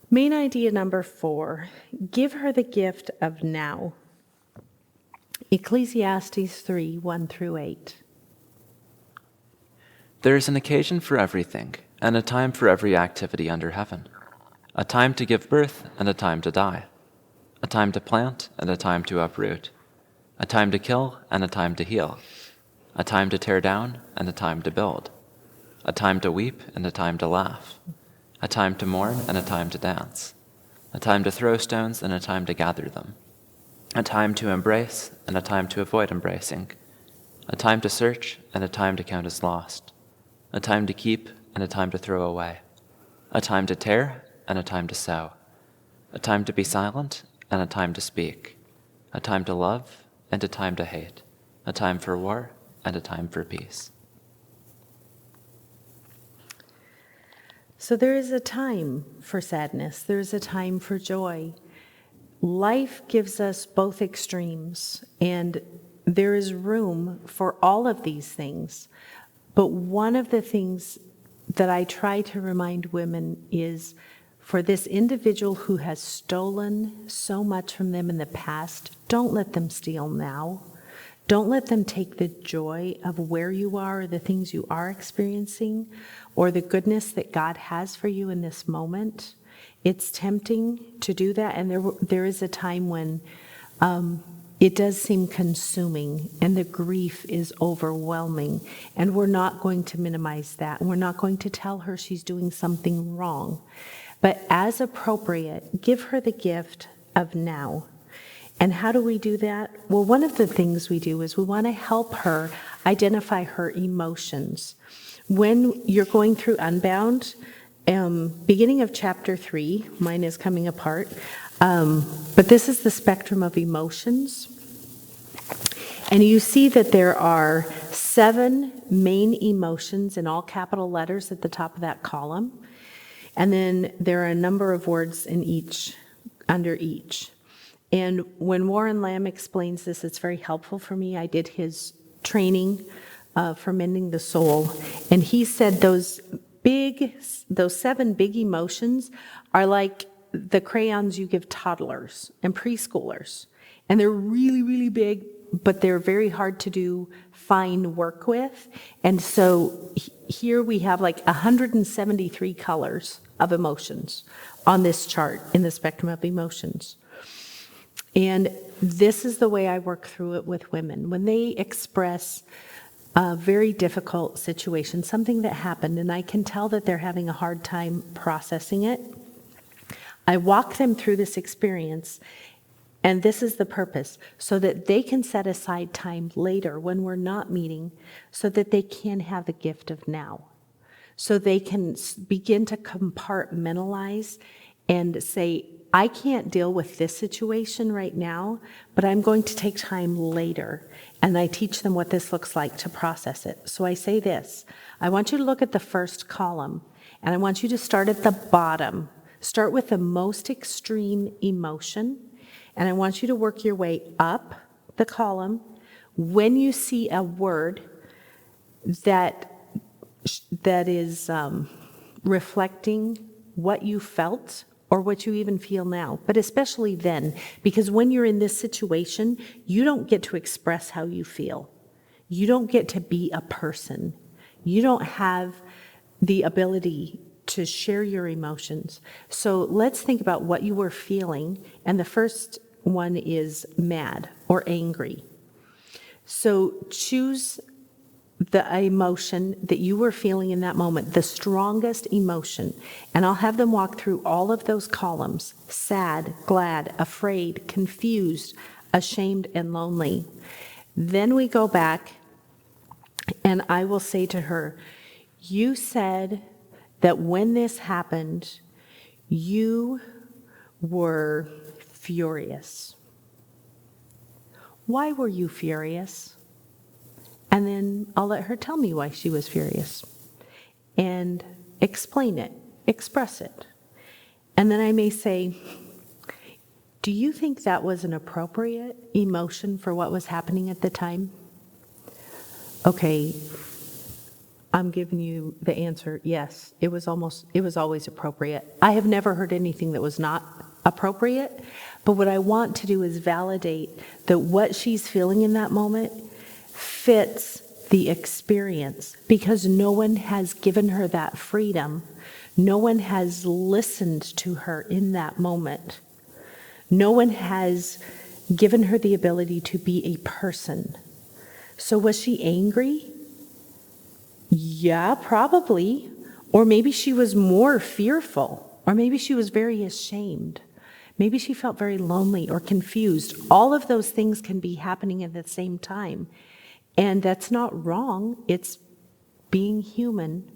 Main idea number 4, give her the gift of now. Ecclesiastes 3, 1 through 8. There is an occasion for everything, and a time for every activity under heaven. A time to give birth and a time to die. A time to plant and a time to uproot. A time to kill and a time to heal. A time to tear down and a time to build. A time to weep and a time to laugh. A time to mourn and a time to dance. A time to throw stones and a time to gather them. A time to embrace and a time to avoid embracing. A time to search and a time to count as lost. A time to keep and a time to throw away. A time to tear and a time to sow. A time to be silent and a time to speak. A time to love and a time to hate. A time for war and a time for peace. So there is a time for sadness. There is a time for joy. Life gives us both extremes, and there is room for all of these things. But one of the things that I try to remind women is for this individual who has stolen so much from them in the past, don't let them steal now. Don't let them take the joy of where you are, or the things you are experiencing, or the goodness that God has for you in this moment. It's tempting to do that, and there is a time when it does seem consuming, and the grief is overwhelming, and we're not going to minimize that, and we're not going to tell her she's doing something wrong. But as appropriate, give her the gift of now. And how do we do that? Well, one of the things we do is we want to help her identify her emotions. When you're going through Unbound, beginning of chapter 3, mine is coming apart, but this is the spectrum of emotions. And you see that there are 7 main emotions in all capital letters at the top of that column. And then there are a number of words in each, under each. And when Warren Lamb explains this, it's very helpful for me. I did his training for Mending the Soul, and he said those 7 big emotions are like the crayons you give toddlers and preschoolers. And they're really, really big, but they're very hard to do fine work with. And so here we have like 173 colors of emotions on this chart in the spectrum of emotions. And this is the way I work through it with women. When they express a very difficult situation, something that happened, and I can tell that they're having a hard time processing it, I walk them through this experience, and this is the purpose, so that they can set aside time later when we're not meeting, so that they can have the gift of now. So they can begin to compartmentalize and say, I can't deal with this situation right now, but I'm going to take time later. And I teach them what this looks like to process it. So I say this, I want you to look at the first column, and I want you to start at the bottom. Start with the most extreme emotion, and I want you to work your way up the column. When you see a word that is reflecting what you felt or what you even feel now, but especially then, because when you're in this situation, you don't get to express how you feel. You don't get to be a person. You don't have the ability to share your emotions. So let's think about what you were feeling, and the first one is mad or angry. So choose the emotion that you were feeling in that moment, the strongest emotion. And I'll have them walk through all of those columns: sad, glad, afraid, confused, ashamed, and lonely. Then we go back, and I will say to her, you said that when this happened, you were furious. Why were you furious? And then I'll let her tell me why she was furious and explain it, express it. And then I may say, do you think that was an appropriate emotion for what was happening at the time? Okay, I'm giving you the answer, yes. It was always appropriate. I have never heard anything that was not appropriate, but what I want to do is validate that what she's feeling in that moment fits the experience, because no one has given her that freedom. No one has listened to her in that moment. No one has given her the ability to be a person. So was she angry? Yeah, probably. Or maybe she was more fearful, or maybe she was very ashamed. Maybe she felt very lonely or confused. All of those things can be happening at the same time. And that's not wrong. It's being human,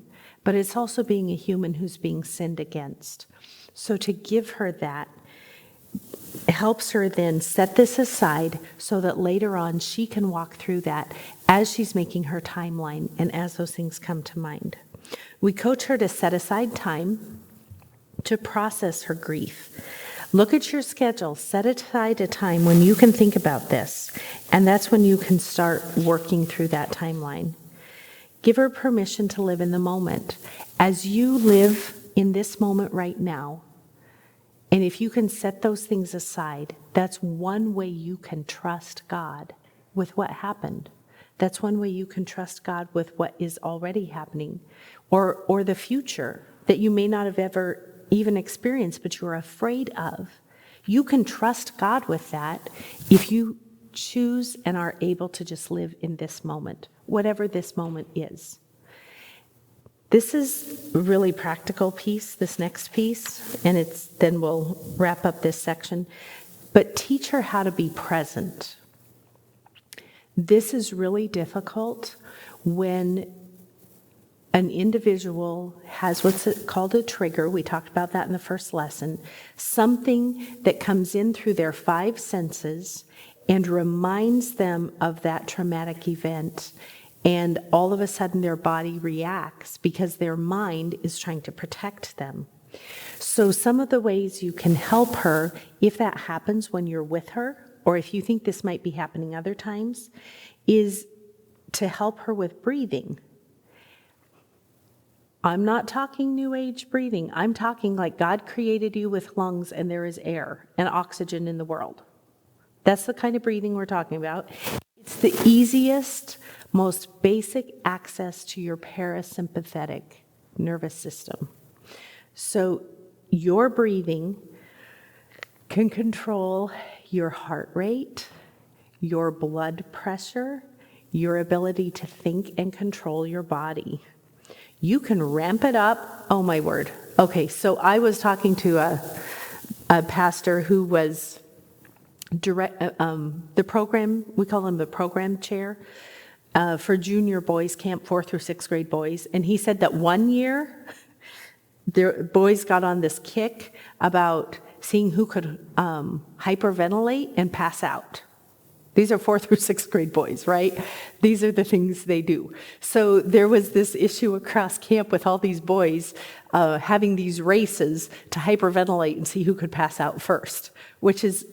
but it's also being a human who's being sinned against. So to give her that helps her then set this aside so that later on she can walk through that as she's making her timeline and as those things come to mind. We coach her to set aside time to process her grief. Look at your schedule, set aside a time when you can think about this, and that's when you can start working through that timeline. Give her permission to live in the moment. As you live in this moment right now, and if you can set those things aside, that's one way you can trust God with what happened. That's one way you can trust God with what is already happening, or the future that you may not have ever even experienced, but you're afraid of. You can trust God with that if you choose and are able to just live in this moment, whatever this moment is. This is a really practical piece, this next piece, and then we'll wrap up this section. But teach her how to be present. This is really difficult when an individual has what's called a trigger. We talked about that in the first lesson. Something that comes in through their 5 senses and reminds them of that traumatic event. And all of a sudden their body reacts because their mind is trying to protect them. So some of the ways you can help her, if that happens when you're with her, or if you think this might be happening other times, is to help her with breathing. I'm not talking New Age breathing. I'm talking like God created you with lungs and there is air and oxygen in the world. That's the kind of breathing we're talking about. It's the easiest, most basic access to your parasympathetic nervous system. So your breathing can control your heart rate, your blood pressure, your ability to think and control your body. You can ramp it up. Oh, my word. Okay, so I was talking to a pastor who was the program, we call him the program chair for junior boys camp, 4th through 6th grade boys. And he said that one year, the boys got on this kick about seeing who could hyperventilate and pass out. These are 4th through 6th grade boys, right? These are the things they do. So there was this issue across camp with all these boys having these races to hyperventilate and see who could pass out first, which is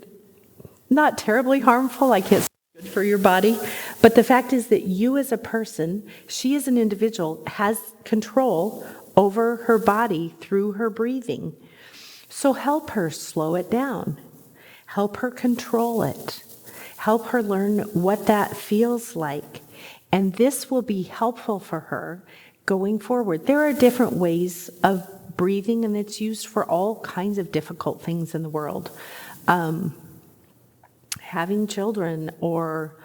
not terribly harmful. I can't say it's good for your body. But the fact is that you as a person, she as an individual, has control over her body through her breathing. So help her slow it down. Help her control it. Help her learn what that feels like. And this will be helpful for her going forward. There are different ways of breathing, and it's used for all kinds of difficult things in the world. Having children, or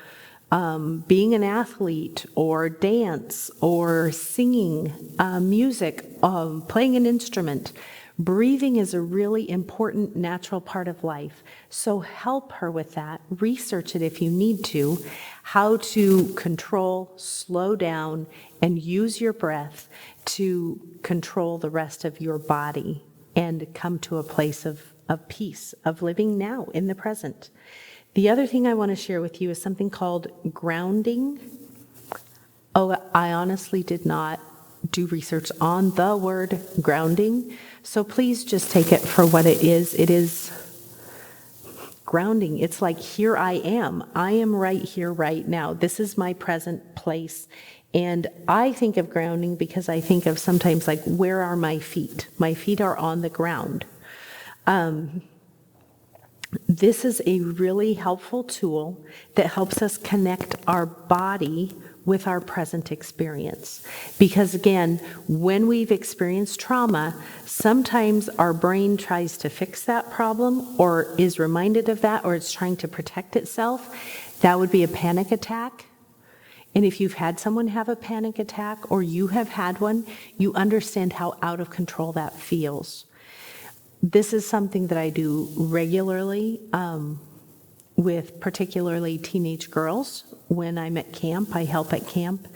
being an athlete, or dance, or singing music, playing an instrument. Breathing is a really important natural part of life. So help her with that. Research it if you need to, how to control, slow down, and use your breath to control the rest of your body and come to a place of peace, of living now in the present. The other thing I want to share with you is something called grounding. Oh, I honestly did not do research on the word grounding, so please just take it for what it is. It is grounding. It's like, here I am. I am right here, right now. This is my present place, And I think of grounding because I think of sometimes like, where are my feet? My feet are on the ground. This is a really helpful tool that helps us connect our body with our present experience. Because again, when we've experienced trauma, sometimes our brain tries to fix that problem or is reminded of that, or it's trying to protect itself. That would be a panic attack. And if you've had someone have a panic attack or you have had one, you understand how out of control that feels. This is something that I do regularly with particularly teenage girls. When I'm at camp, I help at camp,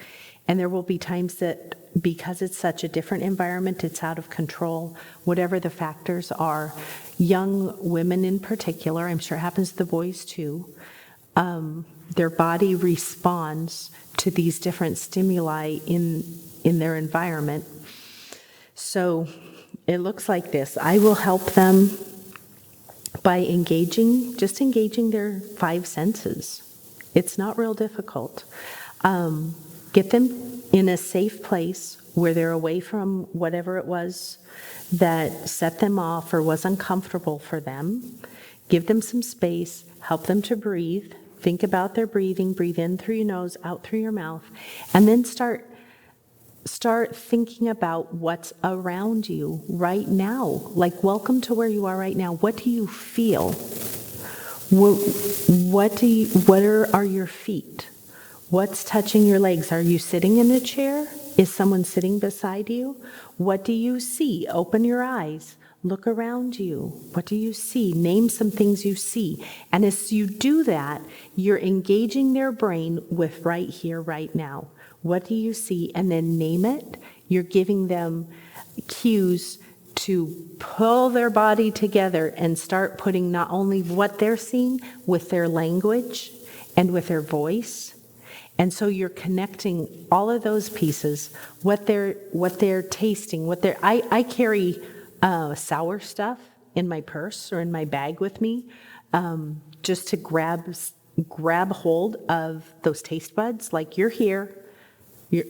and there will be times that because it's such a different environment, it's out of control, whatever the factors are. Young women in particular, I'm sure it happens to the boys too, their body responds to these different stimuli in their environment. So it looks like this. I will help them by just engaging their 5 senses. It's not real difficult. Get them in a safe place where they're away from whatever it was that set them off or was uncomfortable for them. Give them some space, help them to breathe. Think about their breathing. Breathe in through your nose, out through your mouth, and then start thinking about what's around you right now. Like, welcome to where you are right now. What do you feel? What are your feet? What's touching your legs? Are you sitting in a chair? Is someone sitting beside you? What do you see? Open your eyes. Look around you. What do you see? Name some things you see. And as you do that, you're engaging their brain with right here, right now. What do you see? And then name it. You're giving them cues to pull their body together and start putting not only what they're seeing with their language and with their voice. And so you're connecting all of those pieces, what they're tasting, I carry sour stuff in my purse or in my bag with me, just to grab hold of those taste buds. Like, you're here,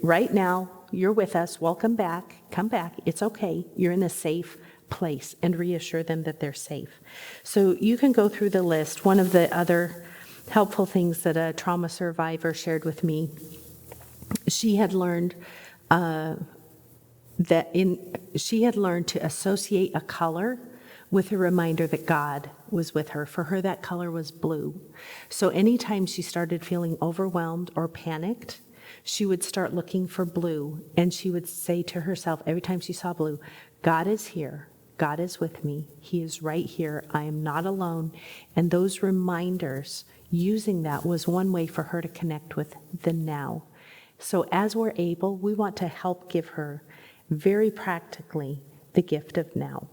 right now, you're with us, welcome back, come back, it's okay, you're in a safe place, and reassure them that they're safe. So you can go through the list. One of the other helpful things that a trauma survivor shared with me, she had learned she had learned to associate a color with a reminder that God was with her. For her, that color was blue. So anytime she started feeling overwhelmed or panicked, she would start looking for blue, and she would say to herself every time she saw blue, God is here. God is with me. He is right here. I am not alone. And those reminders, using that, was one way for her to connect with the now. So as we're able, we want to help give her very practically the gift of now.